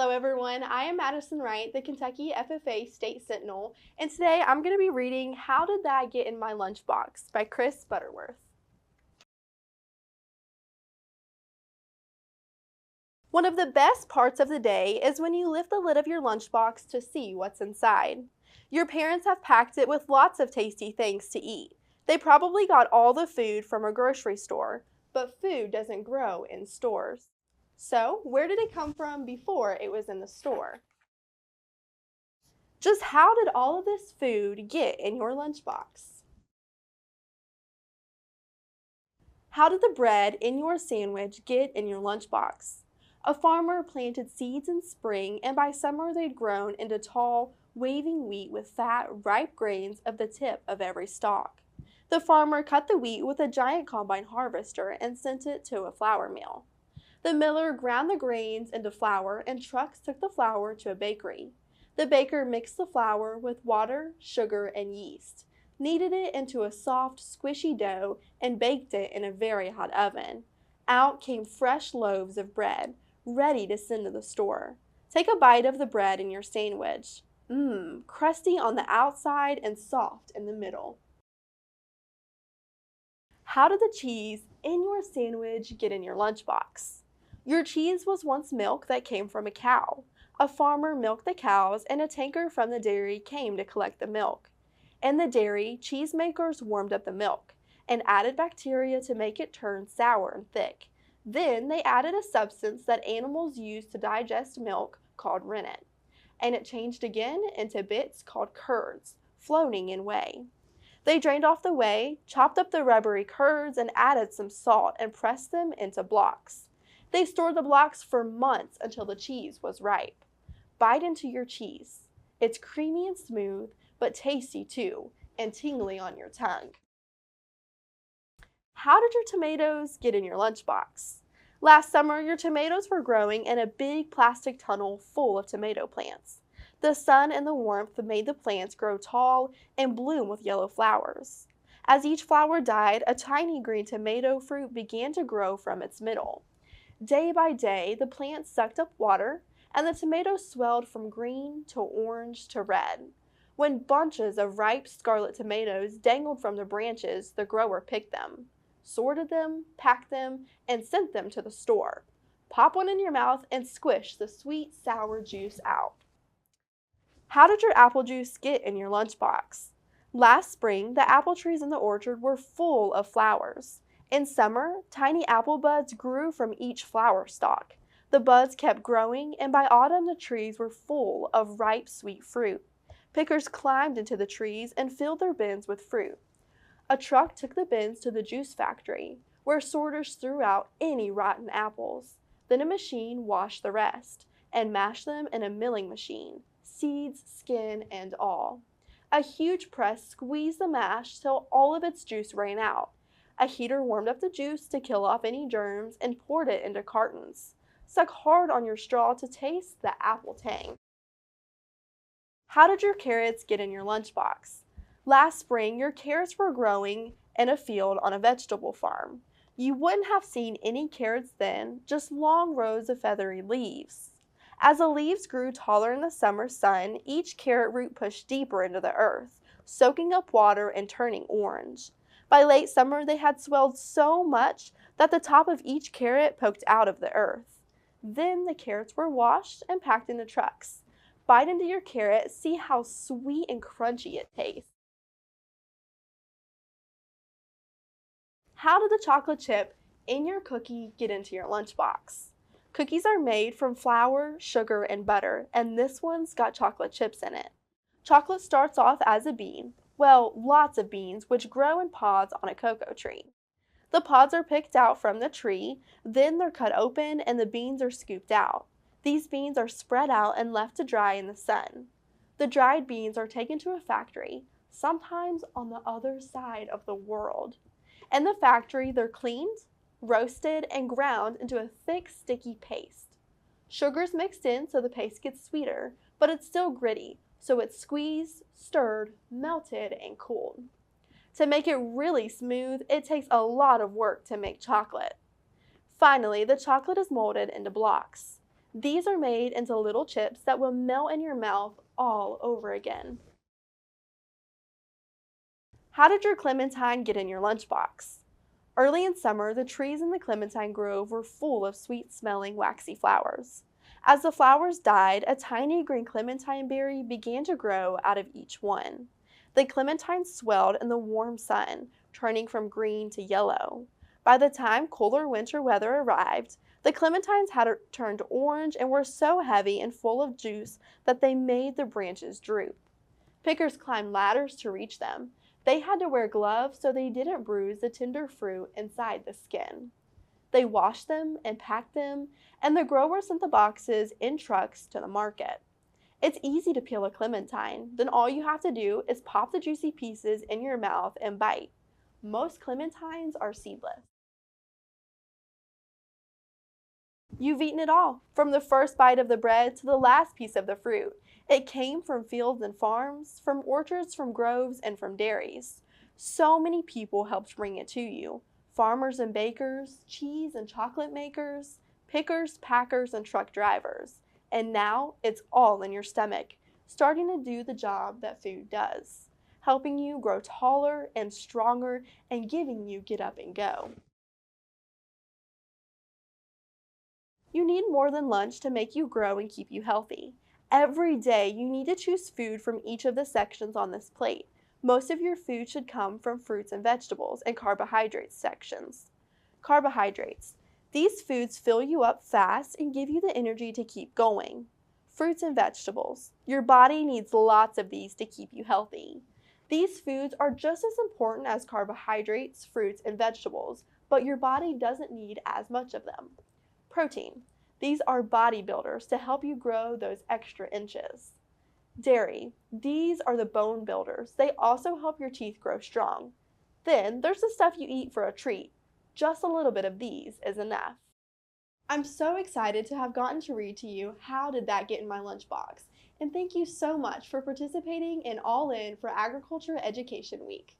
Hello everyone, I am Madison Wright, the Kentucky FFA State Sentinel, and today I'm going to be reading How Did That Get in My Lunchbox by Chris Butterworth. One of the best parts of the day is when you lift the lid of your lunchbox to see what's inside. Your parents have packed it with lots of tasty things to eat. They probably got all the food from a grocery store, but food doesn't grow in stores. So, where did it come from before it was in the store? Just how did all of this food get in your lunchbox? How did the bread in your sandwich get in your lunchbox? A farmer planted seeds in spring, and by summer they'd grown into tall, waving wheat with fat, ripe grains of the tip of every stalk. The farmer cut the wheat with a giant combine harvester and sent it to a flour mill. The miller ground the grains into flour, and trucks took the flour to a bakery. The baker mixed the flour with water, sugar, and yeast, kneaded it into a soft, squishy dough, and baked it in a very hot oven. Out came fresh loaves of bread, ready to send to the store. Take a bite of the bread in your sandwich. Crusty on the outside and soft in the middle. How did the cheese in your sandwich get in your lunchbox? Your cheese was once milk that came from a cow. A farmer milked the cows, and a tanker from the dairy came to collect the milk. In the dairy, cheesemakers warmed up the milk and added bacteria to make it turn sour and thick. Then they added a substance that animals use to digest milk called rennet, and it changed again into bits called curds, floating in whey. They drained off the whey, chopped up the rubbery curds, and added some salt and pressed them into blocks. They stored the blocks for months until the cheese was ripe. Bite into your cheese. It's creamy and smooth, but tasty too, and tingly on your tongue. How did your tomatoes get in your lunchbox? Last summer, your tomatoes were growing in a big plastic tunnel full of tomato plants. The sun and the warmth made the plants grow tall and bloom with yellow flowers. As each flower died, a tiny green tomato fruit began to grow from its middle. Day by day, the plants sucked up water, and the tomatoes swelled from green to orange to red. When bunches of ripe scarlet tomatoes dangled from the branches, the grower picked them, sorted them, packed them, and sent them to the store. Pop one in your mouth and squish the sweet, sour juice out. How did your apple juice get in your lunchbox? Last spring, the apple trees in the orchard were full of flowers. In summer, tiny apple buds grew from each flower stalk. The buds kept growing, and by autumn the trees were full of ripe, sweet fruit. Pickers climbed into the trees and filled their bins with fruit. A truck took the bins to the juice factory, where sorters threw out any rotten apples. Then a machine washed the rest and mashed them in a milling machine, seeds, skin, and all. A huge press squeezed the mash till all of its juice ran out. A heater warmed up the juice to kill off any germs and poured it into cartons. Suck hard on your straw to taste the apple tang. How did your carrots get in your lunchbox? Last spring, your carrots were growing in a field on a vegetable farm. You wouldn't have seen any carrots then, just long rows of feathery leaves. As the leaves grew taller in the summer sun, each carrot root pushed deeper into the earth, soaking up water and turning orange. By late summer, they had swelled so much that the top of each carrot poked out of the earth. Then the carrots were washed and packed into trucks. Bite into your carrot, see how sweet and crunchy it tastes. How did the chocolate chip in your cookie get into your lunchbox? Cookies are made from flour, sugar, and butter, and this one's got chocolate chips in it. Chocolate starts off as a bean. Well, lots of beans, which grow in pods on a cocoa tree. The pods are picked out from the tree, then they're cut open and the beans are scooped out. These beans are spread out and left to dry in the sun. The dried beans are taken to a factory, sometimes on the other side of the world. In the factory, they're cleaned, roasted, and ground into a thick, sticky paste. Sugar's mixed in so the paste gets sweeter, but it's still gritty, so it's squeezed, stirred, melted, and cooled. To make it really smooth, it takes a lot of work to make chocolate. Finally, the chocolate is molded into blocks. These are made into little chips that will melt in your mouth all over again. How did your clementine get in your lunchbox? Early in summer, the trees in the clementine grove were full of sweet-smelling, waxy flowers. As the flowers died, a tiny green clementine berry began to grow out of each one. The clementine swelled in the warm sun, turning from green to yellow. By the time cooler winter weather arrived, the clementines had turned orange and were so heavy and full of juice that they made the branches droop. Pickers climbed ladders to reach them. They had to wear gloves so they didn't bruise the tender fruit inside the skin. They washed them and packed them, and the growers sent the boxes in trucks to the market. It's easy to peel a clementine. Then all you have to do is pop the juicy pieces in your mouth and bite. Most clementines are seedless. You've eaten it all, from the first bite of the bread to the last piece of the fruit. It came from fields and farms, from orchards, from groves, and from dairies. So many people helped bring it to you. Farmers and bakers, cheese and chocolate makers, pickers, packers, and truck drivers. And now it's all in your stomach, starting to do the job that food does, helping you grow taller and stronger and giving you get up and go. You need more than lunch to make you grow and keep you healthy. Every day, you need to choose food from each of the sections on this plate. Most of your food should come from fruits and vegetables and carbohydrates sections. Carbohydrates. These foods fill you up fast and give you the energy to keep going. Fruits and vegetables. Your body needs lots of these to keep you healthy. These foods are just as important as carbohydrates, fruits, and vegetables, but your body doesn't need as much of them. Protein. These are bodybuilders to help you grow those extra inches. Dairy. These are the bone builders. They also help your teeth grow strong. Then there's the stuff you eat for a treat. Just a little bit of these is enough. I'm so excited to have gotten to read to you How Did That Get in My Lunchbox? And thank you so much for participating in All In for Agriculture Education Week.